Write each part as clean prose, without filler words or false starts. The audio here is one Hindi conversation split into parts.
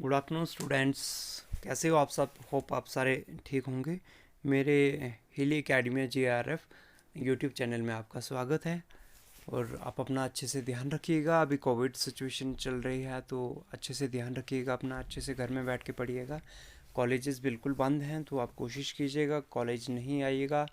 Good afternoon students. कैसे हो आप सब? होप आप सारे ठीक होंगे। मेरे हिली एकेडमी JRF यूट्यूब चैनल में आपका स्वागत है। और आप अपना अच्छे से ध्यान रखिएगा। अभी कोविड सिचुएशन चल रही है तो अच्छे से ध्यान रखिएगा अपना, अच्छे से घर में बैठ के पढ़िएगा। कॉलेजेस बिल्कुल बंद हैं तो आप कोशिश कीजिएगा कॉलेज नहीं आइएगा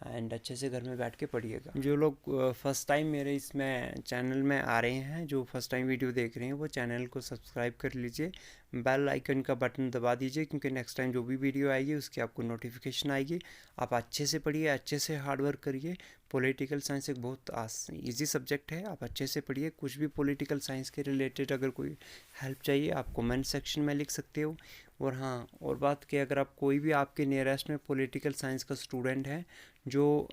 एंड अच्छे से घर में बैठ के पढ़िएगा। जो लोग फर्स्ट टाइम मेरे इसमें चैनल में आ रहे हैं, जो फर्स्ट टाइम वीडियो देख रहे हैं, वो चैनल को सब्सक्राइब कर लीजिए, बेल आइकन का बटन दबा दीजिए, क्योंकि नेक्स्ट टाइम जो भी वीडियो आएगी उसकी आपको नोटिफिकेशन आएगी। आप अच्छे से पढ़िए, अच्छे से हार्ड वर्क करिए। पॉलिटिकल साइंस एक बहुत ईजी सब्जेक्ट है, आप अच्छे से पढ़िए। कुछ भी पॉलिटिकल साइंस के रिलेटेड अगर कोई हेल्प चाहिए आप कमेंट सेक्शन में लिख सकते हो। और हाँ, और बात कि अगर आप कोई भी आपके नियरेस्ट में पॉलिटिकल साइंस का स्टूडेंट है जो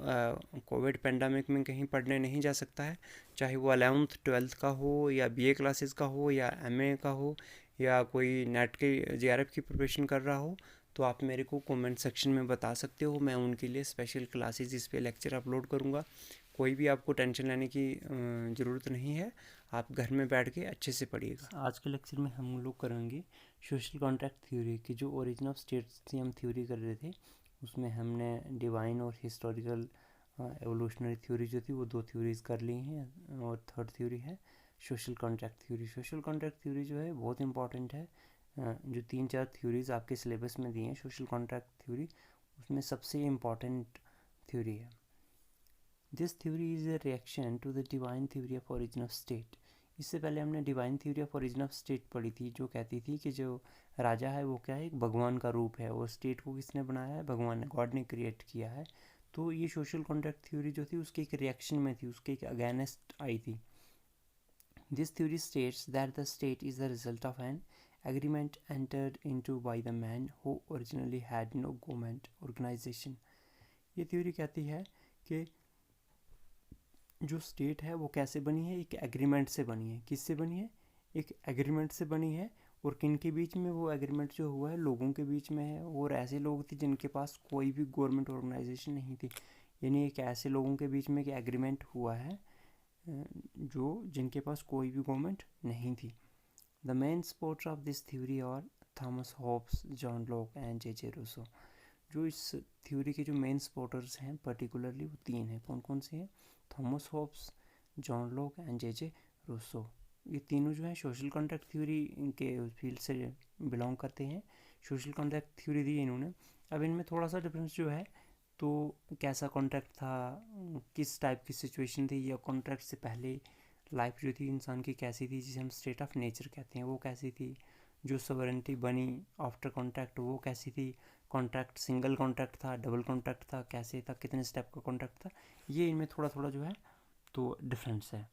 कोविड पेंडेमिक में कहीं पढ़ने नहीं जा सकता है, चाहे वो 11th-12th का हो या BA क्लासेस का हो या MA का हो या कोई नेट के JRF की प्रिपरेशन कर रहा हो, तो आप मेरे को कमेंट सेक्शन में बता सकते हो। मैं उनके लिए स्पेशल क्लासेस इस पे लेक्चर अपलोड करूँगा। कोई भी आपको टेंशन लेने की ज़रूरत नहीं है, आप घर में बैठ के अच्छे से पढ़िएगा। आज के लेक्चर में हम लोग करेंगे सोशल कॉन्ट्रैक्ट थ्योरी की। जो ओरिजिन ऑफ स्टेट्स की हम थ्योरी कर रहे थे, उसमें हमने डिवाइन और हिस्टोरिकल एवोल्यूशनरी थ्योरी जो थी वो 2 थ्योरीज कर ली हैं, और थर्ड थ्योरी है social contract theory. Social contract theory जो है बहुत इंपॉर्टेंट है। जो 3-4 थ्योरीज आपके सिलेबस में दी हैं सोशल कॉन्ट्रैक्ट थ्योरी, उसमें सबसे इम्पॉर्टेंट थ्योरी है। This theory is a reaction to the divine theory of origin of state. इससे पहले हमने divine theory of origin of state पढ़ी थी, जो कहती थी कि जो राजा है वो क्या है, एक भगवान का रूप है, और स्टेट को किसने बनाया है? भगवान ने, गॉड ने क्रिएट किया है। तो ये सोशल कॉन्ट्रैक्ट थ्योरी जो थी उसके एक रिएक्शन में थी, उसके एक अगेंस्ट आई थी। This theory states that the state is the result of an agreement entered into by the man who originally had no government organisation. ये थ्योरी कहती है कि जो स्टेट है वो कैसे बनी है, एक एग्रीमेंट से बनी है। किससे बनी है? एक एग्रीमेंट से बनी है। और किन के बीच में वो एग्रीमेंट जो हुआ है? लोगों के बीच में है। और ऐसे लोग थे जिनके पास कोई भी गवर्नमेंट ऑर्गेनाइजेशन नहीं थी, यानी एक ऐसे लोगों के बीच में एक एग्रीमेंट हुआ है जो जिनके पास कोई भी गवर्नमेंट नहीं थी। The main supporter of this theory और Thomas Hobbes, John Locke and J Rousseau. जो इस थ्योरी के जो मेन सपोर्टर्स हैं पर्टिकुलरली वो 3 हैं। कौन कौन से हैं? Thomas Hobbes, John Locke and J Rousseau. ये तीनों जो है सोशल कॉन्ट्रैक्ट थ्योरी के फील्ड से बिलोंग करते हैं। सोशल कॉन्ट्रैक्ट थ्योरी दी इन्होंने। अब इनमें थोड़ा सा डिफरेंस जो है, तो कैसा कॉन्ट्रैक्ट था, किस टाइप की सिचुएशन थी, या कॉन्ट्रैक्ट से पहले लाइफ जो थी इंसान की कैसी थी, जिसे हम स्टेट ऑफ नेचर कहते हैं, वो कैसी थी। जो सॉवरेनिटी बनी आफ्टर कॉन्ट्रैक्ट वो कैसी थी। कॉन्ट्रैक्ट सिंगल कॉन्ट्रैक्ट था, डबल कॉन्ट्रैक्ट था, कैसे था, कितने स्टेप का कॉन्ट्रैक्ट था। ये इनमें थोड़ा थोड़ा जो है तो डिफरेंस है।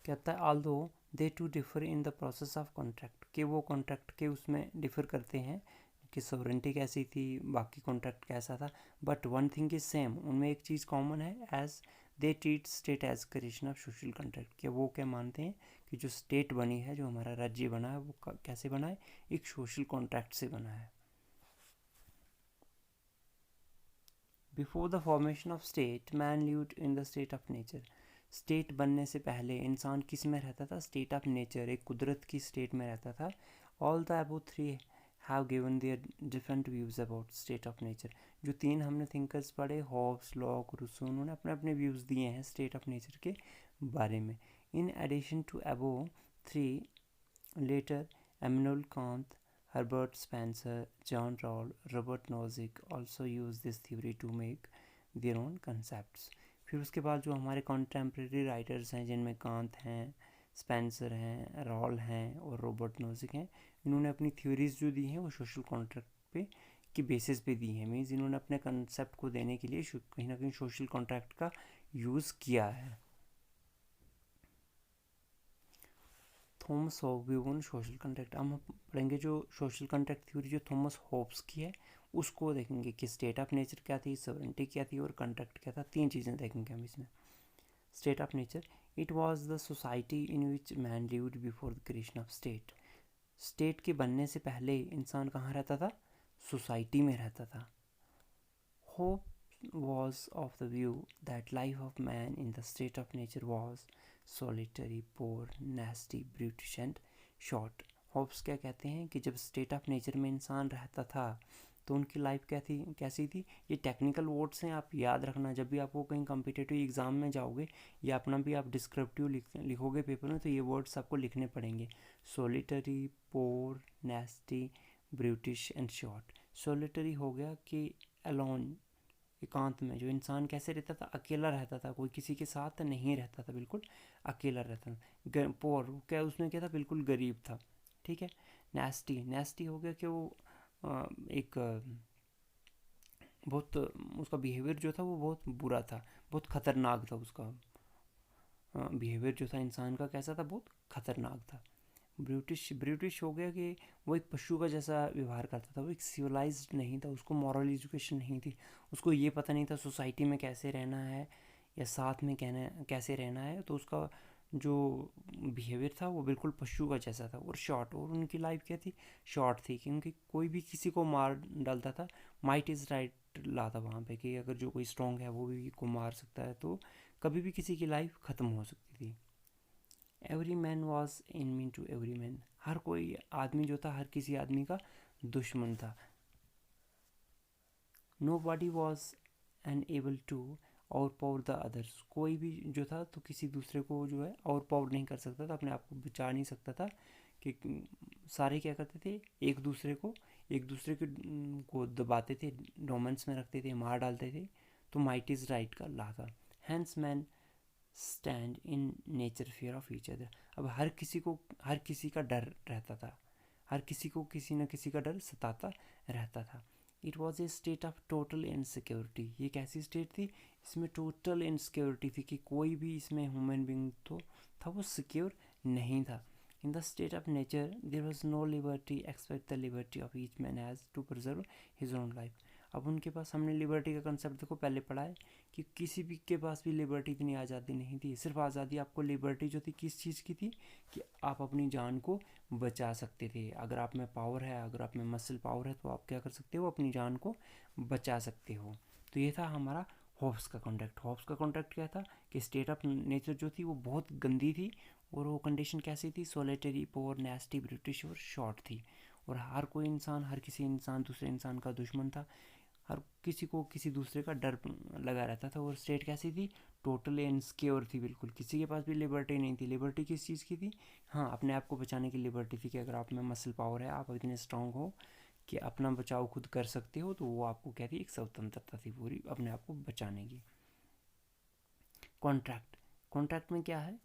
कहता है although they too differ in the process of contract, कि वो कॉन्ट्रैक्ट के उसमें डिफर करते हैं कि सॉवरेनिटी कैसी थी, बाकी कॉन्ट्रैक्ट कैसा था, but one thing is same, उनमें एक चीज़ कॉमन है, as they treat state as creation of social contract. कि वो क्या मानते हैं कि जो स्टेट बनी है, जो हमारा राज्य बना है, वो कैसे बना है? एक सोशल कॉन्ट्रैक्ट से बना है। Before the formation of state man lived in the state of nature. State बनने से पहले इंसान किस में रहता था? स्टेट ऑफ नेचर, एक कुदरत की स्टेट में रहता था। All the above 3 have given their different views about state of nature. जो 3 हमने थिंकर्स पढ़े, हॉब्स, लॉक, रूसो, उन्होंने अपने अपने व्यूज़ दिए हैं स्टेट ऑफ नेचर के बारे में। In addition to above 3, later Emmanuel Kant, Herbert Spencer, John Rawls, Robert Nozick also use this theory to make their own concepts। फिर उसके बाद जो हमारे कॉन्टेम्प्रेरी राइटर्स हैं, जिनमें कांत हैं, स्पेंसर हैं, रॉल हैं और रॉबर्ट नोजिक हैं, इन्होंने अपनी थ्योरीज जो दी हैं वो सोशल कॉन्ट्रैक्ट पे की बेसिस पे दी हैं। मीन्स इन्होंने अपने कंसेप्ट को देने के लिए कहीं ना कहीं सोशल कॉन्ट्रैक्ट का यूज़ किया है। थॉमस हॉब्स सोशल कॉन्ट्रैक्ट, हम पढ़ेंगे जो सोशल कॉन्ट्रैक्ट थ्योरी जो थॉमस हॉब्स की है, उसको देखेंगे कि स्टेट ऑफ नेचर क्या थी, सॉवरेनिटी क्या थी और कॉन्ट्रैक्ट क्या था। 3 चीज़ें देखेंगे हम इसमें। State of nature, it was the society in which man lived before the creation of state. State के बनने से पहले इंसान कहाँ रहता था? सोसाइटी में रहता था। Hope was of the view that life of man in the state of nature was solitary, poor, nasty, brutish and short. Hopes क्या कहते हैं कि जब स्टेट ऑफ नेचर में इंसान रहता था तो उनकी लाइफ क्या थी, कैसी थी। ये टेक्निकल वर्ड्स हैं, आप याद रखना जब भी आपको कहीं कम्पिटिटिव एग्ज़ाम में जाओगे या अपना भी आप डिस्क्रिप्टिव लिखोगे पेपर में, तो ये वर्ड्स आपको लिखने पड़ेंगे। Solitary, poor, nasty, British and short. Solitary हो गया कि अलोन, एकांत में जो इंसान कैसे रहता था, अकेला रहता था, कोई किसी के साथ नहीं रहता था, बिल्कुल अकेला रहता था। पोर क्या, उसमें क्या था, बिल्कुल गरीब था, ठीक है। नेस्टी, नेस्टी हो गया कि वो एक बहुत, उसका बिहेवियर जो था वो बहुत बुरा था, बहुत ख़तरनाक था उसका बिहेवियर जो था इंसान का, कैसा था, बहुत ख़तरनाक था। ब्रिटिश, ब्रिटिश हो गया कि वो एक पशु का जैसा व्यवहार करता था, वो एक सिविलाइज्ड नहीं था, उसको मॉरल एजुकेशन नहीं थी, उसको ये पता नहीं था सोसाइटी में कैसे रहना है या साथ में कहना कैसे रहना है, तो उसका जो बिहेवियर था वो बिल्कुल पशु का जैसा था। और शॉर्ट, और उनकी लाइफ क्या थी, शॉर्ट थी, क्योंकि कोई भी किसी को मार डालता था। माइट इज़ राइट लाता वहाँ पे कि अगर जो कोई स्ट्रॉन्ग है वो भी को मार सकता है, तो कभी भी किसी की लाइफ ख़त्म हो सकती थी। Every man was enemy to every man, हर कोई आदमी जो था हर किसी आदमी का दुश्मन था। Nobody was an able to overpower the others, कोई भी जो था तो किसी दूसरे को जो है और पावर नहीं कर सकता था, अपने आप को बचा नहीं सकता था। कि सारे क्या करते थे, एक दूसरे को, एक दूसरे को दबाते थे, डोमेंस में रखते थे, मार डालते थे। तो माइट इज़ राइट का ला था। Hence man stand in nature fear of each other. अब हर किसी को हर किसी का डर रहता था, हर किसी को किसी न किसी का डर सताता रहता था। It was a state of total insecurity, ये कैसी स्टेट थी, इसमें टोटल इनसिक्योरिटी थी कि कोई भी इसमें ह्यूमन बींग तो था वो सिक्योर नहीं था। In the state of nature there was no liberty expect the liberty of each man has to preserve his own life. अब उनके पास, हमने लिबर्टी का कंसेप्ट देखो पहले पढ़ा है कि किसी भी के पास भी लिबर्टी इतनी आज़ादी नहीं थी। सिर्फ आज़ादी आपको लिबर्टी जो थी किस चीज़ की थी, कि आप अपनी जान को बचा सकते थे। अगर आप में पावर है, अगर आप में मसल पावर है, तो आप क्या कर सकते हो, अपनी जान को बचा सकते हो। तो ये था हमारा होप्स का कॉन्ट्रैक्ट। होप्स का कॉन्ट्रैक्ट क्या था कि स्टेट ऑफ नेचर जो थी वो बहुत गंदी थी, और वो कंडीशन कैसी थी, सोलिटरी, पोर, नेस्टी, ब्रिटिश और शॉर्ट थी। और हर कोई इंसान, हर किसी इंसान दूसरे इंसान का दुश्मन था, हर किसी को किसी दूसरे का डर लगा रहता था। और स्टेट कैसी थी, टोटली इनसिक्योर थी, बिल्कुल किसी के पास भी लिबर्टी नहीं थी। लिबर्टी किस चीज़ की थी, हाँ, अपने आप को बचाने की लिबर्टी थी, कि अगर आप में मसल पावर है, आप इतने स्ट्रांग हो कि अपना बचाव खुद कर सकते हो, तो वो आपको क्या थी, एक स्वतंत्रता थी पूरी अपने आप को बचाने की। कॉन्ट्रैक्ट, कॉन्ट्रैक्ट में क्या है,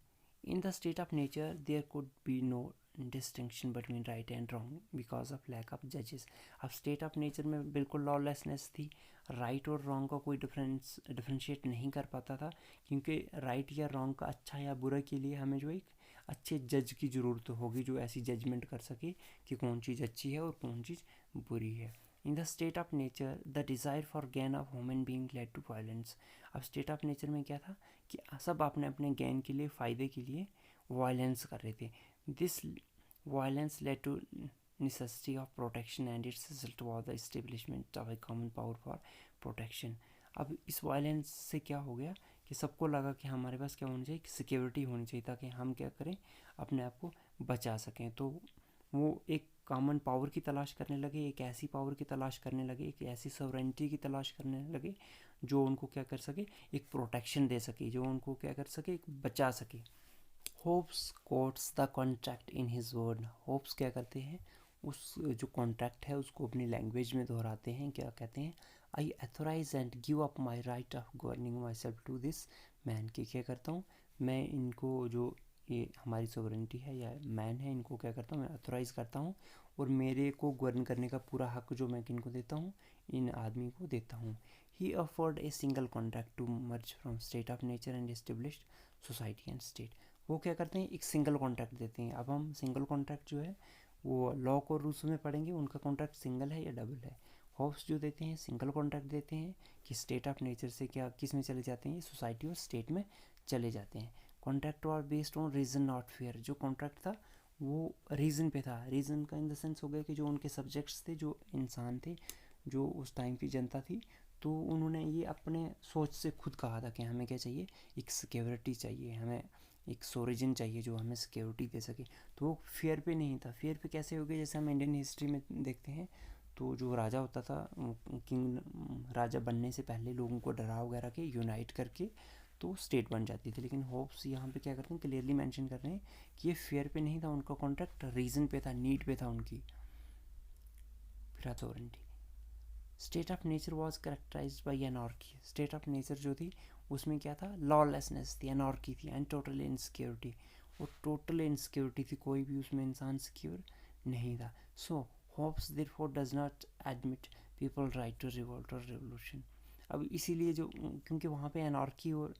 in the state of nature there could be no distinction between right and wrong because of lack of जजेस। अब स्टेट ऑफ नेचर में बिल्कुल लॉलेसनेस थी, राइट और रॉन्ग का कोई डिफ्रेंशिएट नहीं कर पाता था, क्योंकि राइट या रॉन्ग का, अच्छा या बुरा के लिए हमें जो एक अच्छे जज की ज़रूरत होगी, जो ऐसी जजमेंट कर सके कि कौन चीज़ अच्छी है और कौन चीज़ बुरी है। In the state of nature the desire for gain of human being led to violence. अब स्टेट ऑफ नेचर में क्या था कि सब अपने अपने गेन के लिए, फ़ायदे के लिए वायलेंस कर रहे थे। This violence led to necessity of protection and its result was the establishment of a common power for protection। अब इस वायलेंस से क्या हो गया कि सबको लगा कि हमारे पास क्या होनी चाहिए, सिक्योरिटी होनी चाहिए, ताकि हम क्या करें, अपने आप को बचा सकें। तो वो एक कॉमन पावर की तलाश करने लगे, एक ऐसी पावर की तलाश करने लगे, एक ऐसी सॉवरेंटी की तलाश करने लगे जो उनको क्या कर सके, एक प्रोटेक्शन दे सके, जो उनको क्या कर सके, एक बचा सके। Hopes quotes the contract in his word. Hopes क्या करते हैं, उस जो कॉन्ट्रैक्ट है उसको अपनी लैंग्वेज में दोहराते हैं। क्या कहते हैं, I authorize and give up my right of governing myself to this man. कि क्या करता हूँ मैं, इनको जो ये हमारी सोवरेंटी है या मैन है, इनको क्या करता हूँ मैं, अथोराइज़ करता हूँ, और मेरे को गवर्न करने का पूरा हक जो मैं किनको देता हूँ, इन आदमी को देता हूँ। He afford a single contract to merge from state of nature and established society and state. वो क्या करते हैं, एक सिंगल कॉन्ट्रैक्ट देते हैं। अब हम सिंगल कॉन्ट्रैक्ट जो है वो लॉ को रूल्स में पढ़ेंगे, उनका कॉन्ट्रैक्ट सिंगल है या डबल है। होप्स जो देते हैं सिंगल कॉन्ट्रैक्ट देते हैं कि स्टेट ऑफ नेचर से क्या किस में चले जाते हैं, सोसाइटी और स्टेट में चले जाते हैं। कॉन्ट्रैक्ट और based on reason not fair. जो कॉन्ट्रैक्ट था वो रीज़न पे था, रीज़न का इन द सेंस हो गया कि जो उनके सब्जेक्ट्स थे, जो इंसान थे, जो उस टाइम की जनता थी, तो उन्होंने ये अपने सोच से खुद कहा था कि हमें क्या चाहिए, एक सिक्योरिटी चाहिए, हमें एक सोरिजन चाहिए जो हमें सिक्योरिटी दे सके। तो वो फेयर पे नहीं था। फेयर पे कैसे हो गया, जैसे हम इंडियन हिस्ट्री में देखते हैं तो जो राजा होता था, किंग, राजा बनने से पहले लोगों को डरा वगैरह के यूनाइट करके तो स्टेट बन जाती थी। लेकिन होप्स यहाँ पे क्या करते हैं, क्लियरली मेंशन कर रहे हैं कि ये फेयर पे नहीं था, उनका कॉन्ट्रैक्ट रीजन पे था, नीड पे था उनकी। फिर authority, state of nature was characterize by anarchy. State of nature जो थी उसमें क्या था, लॉलेसनेस थी, एनार्की थी एंड टोटल इनसिक्योरिटी। और टोटल इनसिक्योरिटी थी, कोई भी उसमें इंसान सिक्योर नहीं था। So Hobbes therefore does not admit people right to revolt और रेवोल्यूशन। अब इसीलिए जो, क्योंकि वहाँ पे एनार्की और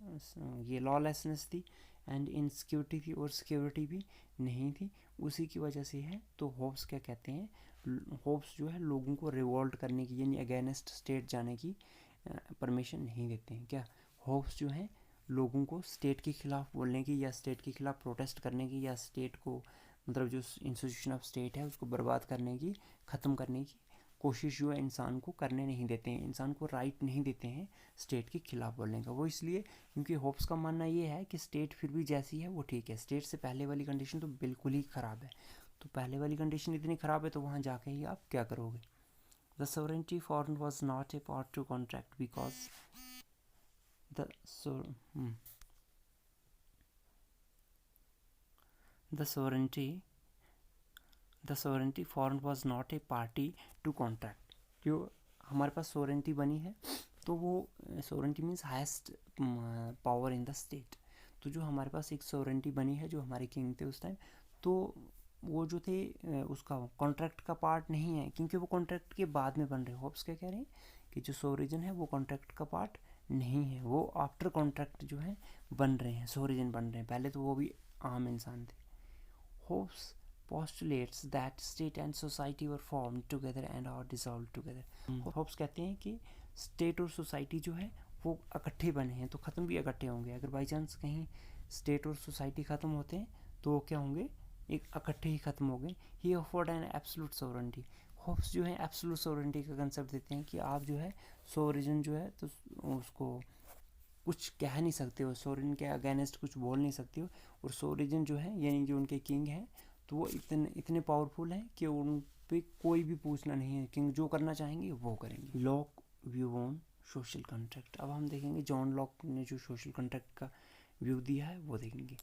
ये लॉलेसनेस थी एंड इनसिक्योरिटी थी और सिक्योरिटी भी नहीं थी, उसी की वजह से है। तो होप्स क्या कहते हैं, होप्स जो है लोगों को रिवोल्ट करने की यानी अगेंस्ट स्टेट जाने की परमिशन नहीं देते हैं। क्या, होप्स जो है लोगों को स्टेट के खिलाफ बोलने की या स्टेट के खिलाफ प्रोटेस्ट करने की या स्टेट को, मतलब जो इंस्टीट्यूशन ऑफ स्टेट है उसको बर्बाद करने की, ख़त्म करने की कोशिश जो है इंसान को करने नहीं देते हैं, इंसान को राइट नहीं देते हैं स्टेट के खिलाफ बोलने का। वो इसलिए क्योंकि होप्स का मानना ये है कि स्टेट फिर भी जैसी है वो ठीक है, स्टेट से पहले वाली कंडीशन तो बिल्कुल ही ख़राब है। तो पहले वाली कंडीशन इतनी ख़राब है तो वहाँ जाके ही आप क्या करोगे। The sovereignty form was not a part to contract because the the sovereignty the sovereignty form was not a party to contract. जो हमारे पास सोवरेंटी बनी है तो वो sovereignty means highest power in the state. तो जो हमारे पास एक सोवरेंटी बनी है, जो हमारे किंग थे उस टाइम, तो वो जो थे उसका कॉन्ट्रैक्ट का पार्ट नहीं है, क्योंकि वो कॉन्ट्रैक्ट के बाद में बन रहे हैं। होप्स क्या कह रहे हैं कि जो सोवरेजन है वो कॉन्ट्रैक्ट का पार्ट नहीं है, वो आफ्टर कॉन्ट्रैक्ट जो है बन रहे हैं, सोवरेजन बन रहे हैं, पहले तो वो भी आम इंसान थे। Hopes postulates that state and society were formed together and are dissolved together. Hopes कहते हैं कि स्टेट और सोसाइटी जो है वो इकट्ठे बने हैं तो ख़त्म भी इकट्ठे होंगे। अगर बाई चांस कहीं स्टेट और सोसाइटी ख़त्म होते हैं तो वो क्या होंगे, एक इकट्ठे ही ख़त्म हो गए। He afford an absolute sovereignty. Hobbes जो है एब्सोल्यूट सोवरेंटी का कंसेप्ट देते हैं कि आप जो है सोवरेजन जो है तो उसको कुछ कह नहीं सकते हो, सोवरेन के अगेंस्ट कुछ बोल नहीं सकते हो। और सोवरेजन जो है यानी जो उनके किंग हैं तो वो इतने पावरफुल हैं कि उन पे कोई भी पूछना नहीं है, किंग जो करना चाहेंगे वो करेंगे। Lock view on social contract. अब हम देखेंगे जॉन लॉक ने जो सोशल कॉन्ट्रैक्ट का व्यू दिया है वो देखेंगे।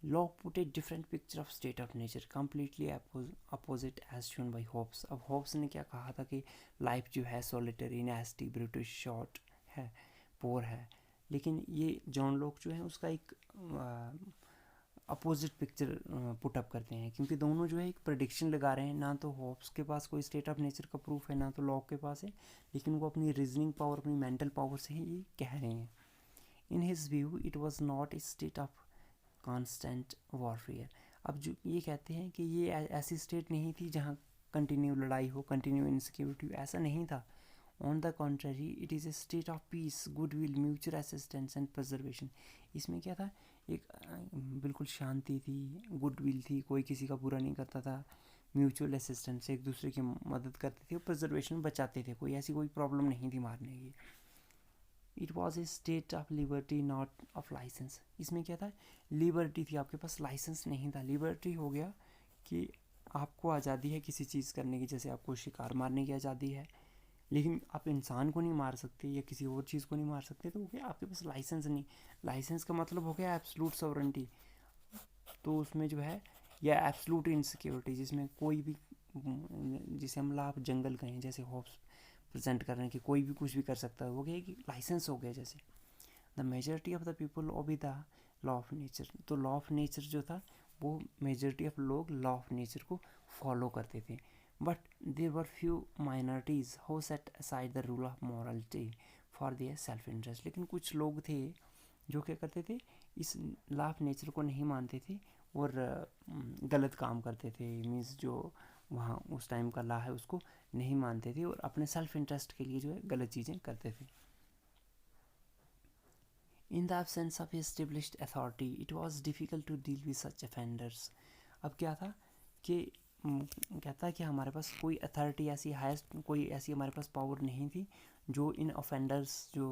Locke put a different picture of state of nature completely opposite as shown by Hobbes. अब होप्स ने क्या कहा था कि लाइफ जो है सॉलिटरी, नेस्टी, ब्रूटिश, शॉर्ट है, पोर है। लेकिन ये जॉन लॉक जो है उसका एक अपोजिट पिक्चर पुटअप करते हैं, क्योंकि दोनों जो है एक प्रडिक्शन लगा रहे हैं। ना तो होप्स के पास कोई स्टेट ऑफ नेचर का प्रूफ है, ना तो लॉक के पास है, लेकिन वो अपनी रीजनिंग पावर, अपनी मेंटल पावर से ही ये कह रहे हैं। In his view it was not a state of constant warfare. अब जो ये कहते हैं कि ये ऐसी स्टेट नहीं थी जहाँ कंटिन्यू लड़ाई हो, कंटिन्यू इनसिक्योरिटी, ऐसा नहीं था। On the contrary it is a state of peace, goodwill, mutual assistance and preservation. इसमें क्या था, एक बिल्कुल शांति थी, गुडविल थी, कोई किसी का बुरा नहीं करता था, म्यूचुअल असिस्टेंस, एक दूसरे की मदद करते थे, और प्रिजर्वेशन बचाते थे, कोई प्रॉब्लम नहीं थी मारने की। It was a state of liberty not of licence. इसमें क्या था, लिबर्टी थी, आपके पास लाइसेंस नहीं था। लिबर्टी हो गया कि आपको आज़ादी है किसी चीज़ करने की, जैसे आपको शिकार मारने की आज़ादी है, लेकिन आप इंसान को नहीं मार सकते या किसी और चीज़ को नहीं मार सकते। तो हो गया आपके पास लाइसेंस नहीं। लाइसेंस का मतलब हो गया एब्सोल्यूट सॉवरेंटी। तो उसमें जो है, या एब्सोल्यूट इनसिक्योरिटी, जिसमें कोई भी, जिसे हम लाभ जंगल कहें, जैसे होप्स प्रेजेंट कर रहे हैं कि कोई भी कुछ भी कर सकता है, वो गया कि लाइसेंस हो गया। जैसे the majority of the people obey the law of nature. तो लॉ ऑफ नेचर जो था वो मेजॉरिटी ऑफ लोग लॉ ऑफ नेचर को फॉलो करते थे। But there were few minorities who set aside the rule of morality for their self interest. लेकिन कुछ लोग थे जो क्या करते थे, इस लॉ ऑफ नेचर को नहीं मानते थे और गलत काम करते थे। मीन्स जो वहाँ उस टाइम का लॉ है उसको नहीं मानते थे और अपने सेल्फ इंटरेस्ट के लिए जो है गलत चीज़ें करते थे। In the absence of established authority, it was difficult to deal with such offenders. अब क्या था कि कहता है कि हमारे पास कोई अथॉरिटी ऐसी हाईएस्ट, कोई ऐसी हमारे पास पावर नहीं थी जो इन ऑफेंडर्स जो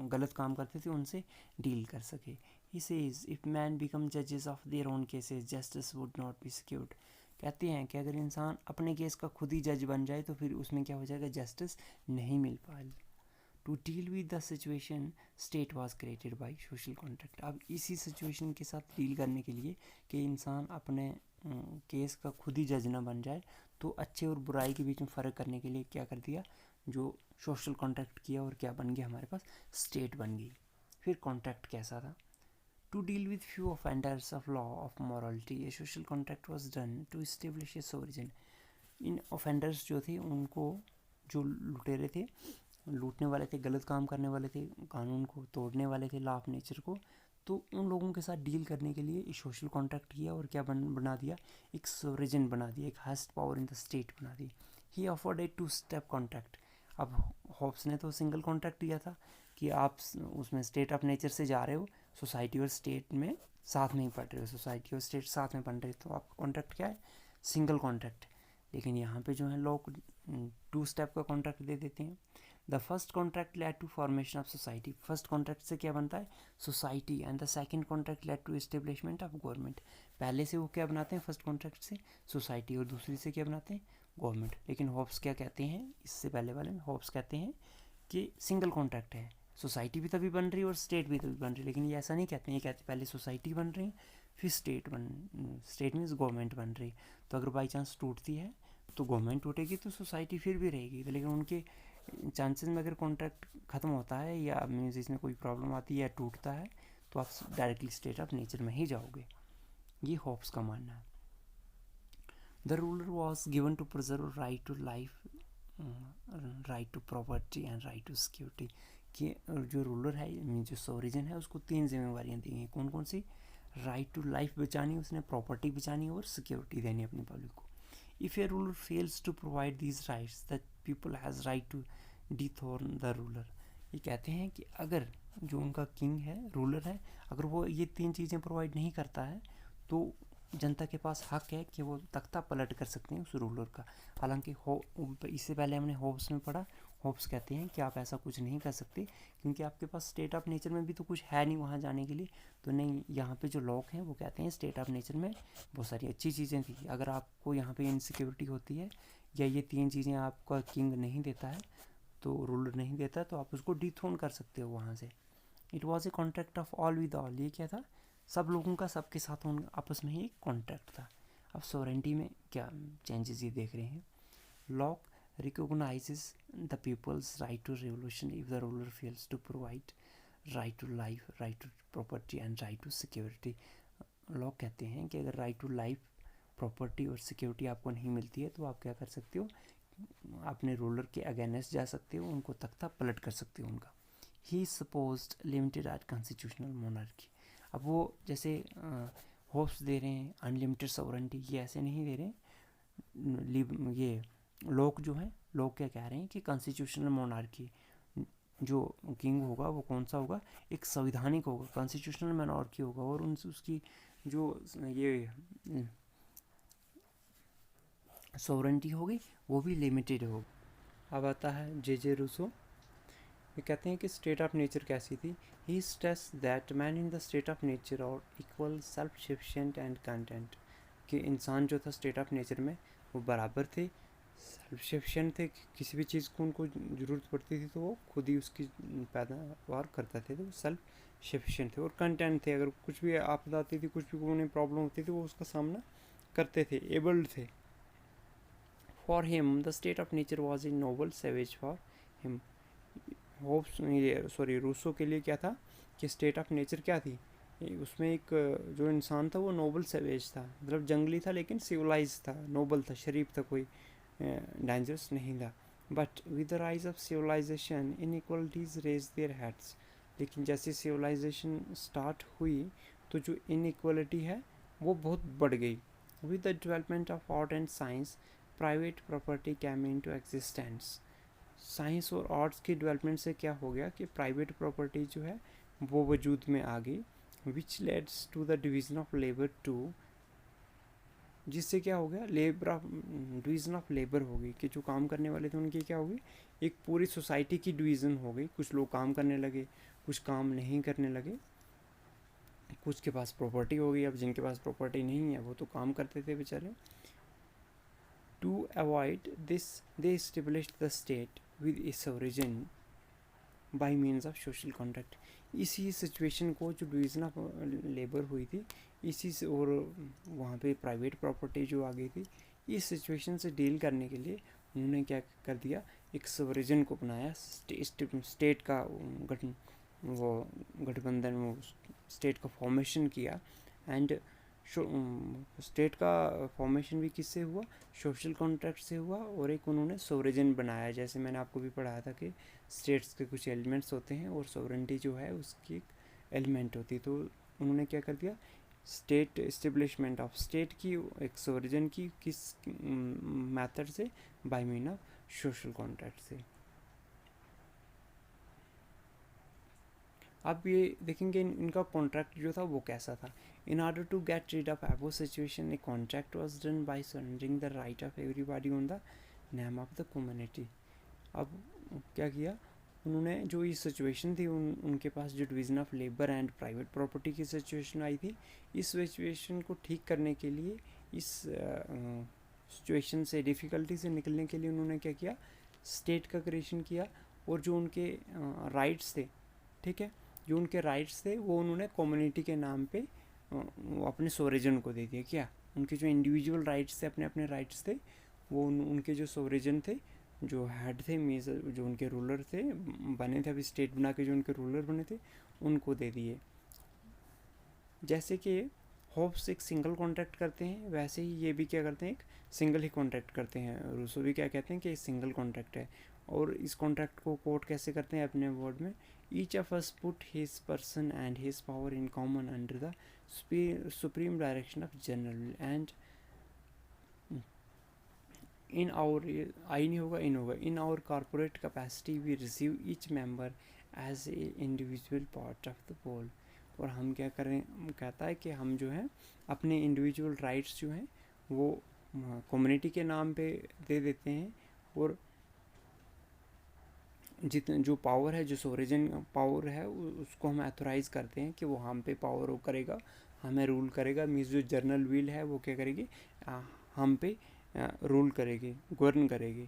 गलत काम करते थे उनसे डील कर सके। He says if men become judges of their own cases, justice would not be secured. कहते हैं कि अगर इंसान अपने केस का खुद ही जज बन जाए तो फिर उसमें क्या हो जाएगा, जस्टिस नहीं मिल पाएगी. To deal with the situation state was created by social contract. अब इसी सिचुएशन के साथ डील करने के लिए कि इंसान अपने केस का खुद ही जज ना बन जाए, तो अच्छे और बुराई के बीच में फ़र्क करने के लिए क्या कर दिया, जो सोशल कॉन्ट्रैक्ट किया और क्या बन गया हमारे पास, स्टेट बन गई. फिर कॉन्ट्रैक्ट कैसा था, to deal with few offenders of law of morality a social contract was done to establish a sovereign. इन ऑफेंडर्स जो थे उनको, जो लुटेरे थे, लूटने वाले थे, गलत काम करने वाले थे, कानून को तोड़ने वाले थे, लॉ ऑफ नेचर को, तो उन लोगों के साथ डील करने के लिए एक सोशल कॉन्ट्रैक्ट किया और क्या बना दिया, एक सोरिजन बना दिया, एक highest power in the state बना दी. He offered a 2 step contract. अब होब्स ने तो सिंगल कॉन्ट्रैक्ट दिया था कि आप उसमें स्टेट ऑफ नेचर से जा रहे हो, सोसाइटी और स्टेट में साथ में ही पढ़ रहे हो, सोसाइटी और स्टेट साथ में पढ़ रहे हो, तो आपका कॉन्ट्रैक्ट क्या है, सिंगल कॉन्ट्रैक्ट. लेकिन यहाँ पे जो है लोग 2 स्टेप का कॉन्ट्रैक्ट दे देते हैं. The first contract led to formation of society. First contract से क्या बनता है, society. And the second contract led to establishment of government. पहले से वो क्या बनाते हैं, फर्स्ट कॉन्ट्रैक्ट से सोसाइटी, और दूसरी से क्या बनाते हैं, गवर्नमेंट. लेकिन होब्स क्या कहते हैं, इससे पहले वाले में होब्स कहते हैं कि सिंगल कॉन्ट्रैक्ट है, सोसाइटी भी तभी बन रही है और स्टेट भी तभी बन रही है. लेकिन ये ऐसा नहीं कहते हैं, ये कहते हैं पहले सोसाइटी बन रही है, फिर स्टेट मीन्स गवर्नमेंट बन रही है. तो अगर बाई चांस टूटती है तो गवर्नमेंट टूटेगी तो सोसाइटी फिर भी रहेगी. लेकिन उनके चांसेस में अगर कॉन्ट्रैक्ट ख़त्म होता है या मीन्स इसमें कोई प्रॉब्लम आती है या टूटता है, तो आप डायरेक्टली स्टेट ऑफ नेचर में ही जाओगे. ये होप्स का मानना है. The ruler was given to preserve right to life, right to property and right to security. कि जो रूलर है, जो सोरिजन है, उसको 3 जिम्मेवारियाँ दी हैं. कौन कौन सी, राइट टू लाइफ बचानी, उसने प्रॉपर्टी बचानी और सिक्योरिटी देनी अपनी पब्लिक को. If a ruler fails to provide these rights, the people has right to dethrone the ruler. ये कहते हैं कि अगर जो उनका किंग है, रूलर है, अगर वो ये 3 चीज़ें प्रोवाइड नहीं करता है तो जनता के पास हक है कि वो तख्ता पलट कर सकते हैं उस रूलर का. हालांकि इससे पहले हमने होब्स में पढ़ा, होब्स कहते हैं कि आप ऐसा कुछ नहीं कर सकते क्योंकि आपके पास स्टेट ऑफ नेचर में भी तो कुछ है नहीं वहाँ जाने के लिए. तो नहीं, यहाँ पे जो लोग हैं वो कहते हैं स्टेट ऑफ नेचर में बहुत सारी अच्छी चीज़ें थी. अगर आपको यहाँ पे इनसिक्योरिटी होती है या ये 3 चीज़ें आपका किंग नहीं देता है, तो रूलर नहीं देता, तो आप उसको डिथ्रोन कर सकते हो वहाँ से. It was a contract of all with all. ये क्या था, सब लोगों का सबके साथ आपस में ही एक कॉन्ट्रैक्ट था. अब सोरेंटी में क्या चेंजेस ये देख रहे हैं. Law recognizes the people's right to revolution if the ruler fails to provide right to life, right to property and right to security. लोग कहते हैं कि अगर right to life, property और security आपको नहीं मिलती है तो आप क्या कर सकते हो, अपने रूलर के अगेंस्ट जा सकते हो, उनको तख्ता पलट कर सकते हो उनका. He supposed limited at constitutional monarchy. अब वो जैसे होप्स दे रहे हैं अनलिमिटेड सॉवरेंटी, ये ऐसे नहीं दे रहे. ये लोग जो हैं, लोग क्या कह रहे हैं कि कॉन्स्टिट्यूशनल मोनार्की, जो किंग होगा वो कौन सा होगा, एक संवैधानिक होगा, कॉन्स्टिट्यूशनल मोनार्की होगा, और उसकी जो ये सॉवरेंटी होगी वो भी लिमिटेड होगी. अब आता है जे रूसो. ये कहते हैं कि स्टेट ऑफ नेचर कैसी थी. He stress that man in the state of nature और equal self sufficient and content. कि इंसान जो था स्टेट ऑफ नेचर में वो बराबर थे, सेल्फ सफिशिएंट थे, किसी भी चीज़ को उनको ज़रूरत पड़ती थी तो वो खुद ही उसकी पैदावार करते थे, तो सेल्फ सफिशिएंट थे. और कंटेंट थे, अगर कुछ भी आपदा आती थी, कुछ भी उन्हें प्रॉब्लम होती थी, वो उसका सामना करते थे, एबल्ड थे. For him the state of nature was a noble savage for him. Rousseau के लिए क्या था कि स्टेट ऑफ नेचर क्या थी, उसमें एक जो इंसान था वो नोबल सेवेज था, मतलब जंगली था लेकिन सिविलाइज था, नोबल था, शरीफ था, कोई डेंजरस नहीं था. But with the rise of civilisation inequalities raise their heads. लेकिन जैसे सिविलाइजेशन स्टार्ट हुई तो जो इनइक्वालिटी है वो बहुत बढ़ गई. With the development of art and science private property came into existence. Science और आर्ट्स की डेवलपमेंट से क्या हो गया कि प्राइवेट प्रॉपर्टी जो है वो वजूद में आ गई, which leads to the division of labour too. जिससे क्या हो गया, डिवीज़न ऑफ लेबर हो गई, कि जो काम करने वाले थे उनकी क्या होगी, एक पूरी सोसाइटी की डिवीज़न हो गई. कुछ लोग काम करने लगे, कुछ काम नहीं करने लगे. कुछ के पास प्रॉपर्टी हो गई, अब जिनके पास प्रॉपर्टी नहीं है वो तो काम करते थे बेचारे। To avoid this they established the state with its origin by means of social contract. इसी सिचुएशन को जो डिवीज़न ऑफ लेबर हुई थी इसी से, और वहाँ पे प्राइवेट प्रॉपर्टी जो आ गई थी, इस सिचुएशन से डील करने के लिए उन्होंने क्या कर दिया, एक सोवरेजन को बनाया, स्टेट का गठन, वो गठबंधन, वो स्टेट का फॉर्मेशन किया। एंड स्टेट का फॉर्मेशन भी किससे हुआ, सोशल कॉन्ट्रैक्ट से हुआ, और एक उन्होंने सोवरेजन बनाया। जैसे मैंने आपको भी पढ़ाया था कि स्टेट्स के कुछ एलिमेंट्स होते हैं और सोवरेंटी जो है उसकी एक एलिमेंट होती है। तो उन्होंने क्या कर दिया, स्टेट एस्टेब्लिशमेंट ऑफ स्टेट की, एक सोवरेजन की, किस मेथड से, by mean of social contract से। अब ये देखेंगे इनका कॉन्ट्रैक्ट जो था वो कैसा था। In order to get rid of above situation a contract was done by surrendering the right of everybody on the name of the community. अब क्या किया उन्होंने, जो ये सिचुएशन थी उनके पास जो division of labour and private property की सिचुएशन आई थी, इस सिचुएशन को ठीक करने के लिए, इस सिचुएशन से, डिफ़िकल्टी से निकलने के लिए उन्होंने क्या किया, स्टेट का क्रिएशन किया। और जो उनके राइट्स थे, ठीक है, जो उनके राइट्स थे वो उन्होंने कम्युनिटी के नाम पे अपने सोवरेजन को दे दिया। क्या उनके जो इंडिविजुअल राइट्स थे, अपने अपने राइट्स थे, वो उनके जो सोवरेजन थे, जो हेड थे, मीन्स जो उनके रूलर थे, बने थे अभी स्टेट बना के, जो उनके रूलर बने थे उनको दे दिए। जैसे कि होप्स एक सिंगल कॉन्ट्रैक्ट करते हैं, वैसे ही ये भी क्या करते हैं, एक सिंगल ही कॉन्ट्रैक्ट करते हैं। रूसो भी क्या कहते हैं कि सिंगल कॉन्ट्रैक्ट है। और इस कॉन्ट्रैक्ट को कोट कैसे करते हैं अपने वर्ड में, each of us put his person and his power in common under the supreme direction of general and in our, I नहीं होगा, इन होगा, in our corporate capacity we receive each member as a individual part of the whole. और हम क्या करें, कहता है कि हम जो है अपने इंडिविजुअल राइट्स जो हैं वो कम्युनिटी के नाम पे दे देते हैं, और जितने जो पावर है, जो सोवरेजन पावर है, उसको हम ऑथोराइज करते हैं कि वो हम पे पावर वो करेगा, हमें रूल करेगा। मीन्स जो जर्नल व्हील है वो क्या करेगी, हम पे रूल करेगी, गवर्न करेगी।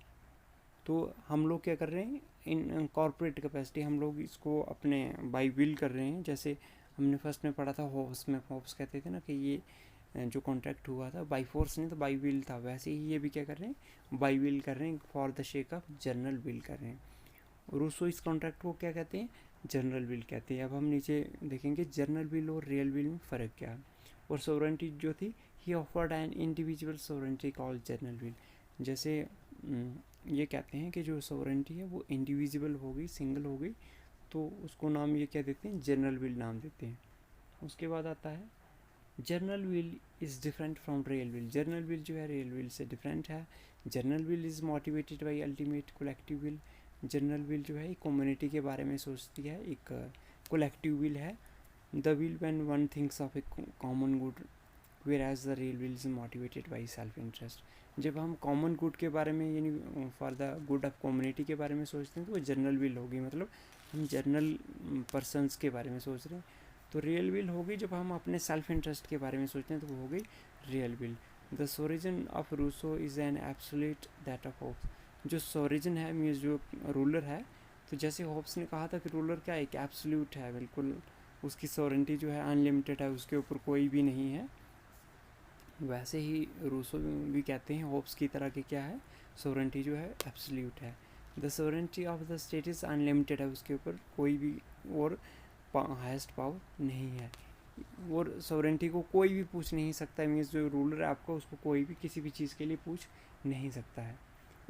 तो हम लोग क्या कर रहे हैं, इन कॉर्पोरेट कैपेसिटी हम लोग इसको अपने बाई विल कर रहे हैं। जैसे हमने फर्स्ट में पढ़ा था होप्स में, होप्स कहते थे ना कि ये जो कॉन्ट्रैक्ट हुआ था बाई फोर्स नहीं तो बाई विल था, वैसे ही ये भी क्या कर रहे हैं, बाई विल कर रहे हैं, for the shake of general will कर रहे हैं। रूसो इस कॉन्ट्रैक्ट को क्या कहते हैं, जनरल विल कहते हैं। अब हम नीचे देखेंगे जनरल विल और रियल विल में फ़र्क क्या है। और सोवरेंटी जो थी, ही offered an individual sovereignty called general will. जैसे ये कहते हैं कि जो सोवरेंटी है वो इंडिविजुअल हो गई, सिंगल हो गई, तो उसको नाम ये क्या देते हैं, जनरल विल नाम देते हैं। उसके बाद आता है general will is different from real will. General will जो है रियल विल से डिफरेंट है। General will is motivated by ultimate collective will. General will जो है एक कम्युनिटी के बारे में सोचती है, एक कोलेक्टिव विल है। The will when one thinks of a common good, whereas the real will is motivated by self interest. जब हम कॉमन गुड के बारे में, यानी for the good of community के बारे में सोचते हैं तो वो जनरल विल होगी, मतलब हम जनरल पर्सनस के बारे में सोच रहे हैं। तो रियल विल होगी जब हम अपने सेल्फ इंटरेस्ट के बारे में सोचते हैं, तो वो हो गई real will. The sovereign of Rousseau is an absolute that of Hobbes. जो सोरिजन है मीन्स जो रूलर है, तो जैसे होप्स ने कहा था कि रूलर क्या है, एक एब्सोल्यूट है, बिल्कुल उसकी सोवरेंटी जो है अनलिमिटेड है, उसके ऊपर कोई भी नहीं है, वैसे ही रूसो भी कहते हैं होप्स की तरह कि क्या है, सोवरेंटी जो है एब्सोल्यूट है। The sovereignty of the state is unlimited है, उसके ऊपर कोई भी और हाईएस्ट पावर नहीं है, और सोवरेंटी को कोई भी पूछ नहीं सकता। मीन्स जो रूलर है आपका, उसको कोई भी किसी भी चीज़ के लिए पूछ नहीं सकता है।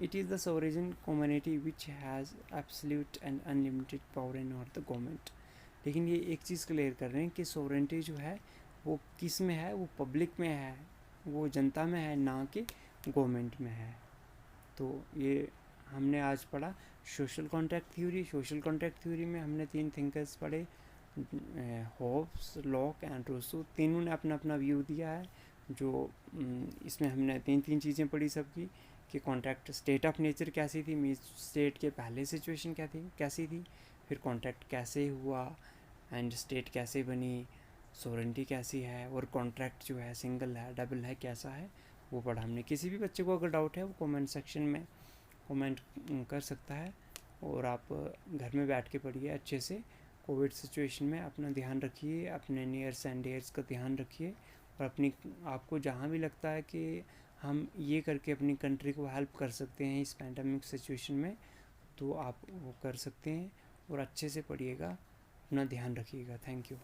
It is the sovereign community which has absolute and unlimited power in not the government. लेकिन ये एक चीज़ क्लियर कर रहे हैं कि सोवरेंटी जो है वो किस में है, वो पब्लिक में है, वो जनता में है, ना कि गवर्नमेंट में है। तो ये हमने आज पढ़ा social contract theory. Social contract theory में हमने 3 थिंकर्स पढ़े, होप्स, लॉक एंड रूसो। तीनों ने अपना अपना व्यू दिया है। जो इसमें हमने 3 चीज़ें पढ़ी सबकी, कि कॉन्ट्रैक्ट स्टेट ऑफ नेचर कैसी थी, मीन्स स्टेट के पहले सिचुएशन क्या थी, कैसी थी, फिर कॉन्ट्रैक्ट कैसे हुआ एंड स्टेट कैसे बनी, सोरेंटी कैसी है, और कॉन्ट्रैक्ट जो है सिंगल है डबल है कैसा है, वो पढ़ा हमने। किसी भी बच्चे को अगर डाउट है वो कमेंट सेक्शन में कमेंट कर सकता है, और आप घर में बैठ के पढ़िए अच्छे से। कोविड सिचुएशन में अपना ध्यान रखिए, अपने नियर्स एंड डियर्स का ध्यान रखिए, और अपनी आपको जहाँ भी लगता है कि हम ये करके अपनी कंट्री को हेल्प कर सकते हैं इस पैंडमिक सिचुएशन में, तो आप वो कर सकते हैं। और अच्छे से पढ़िएगा, अपना ध्यान रखिएगा। Thank you.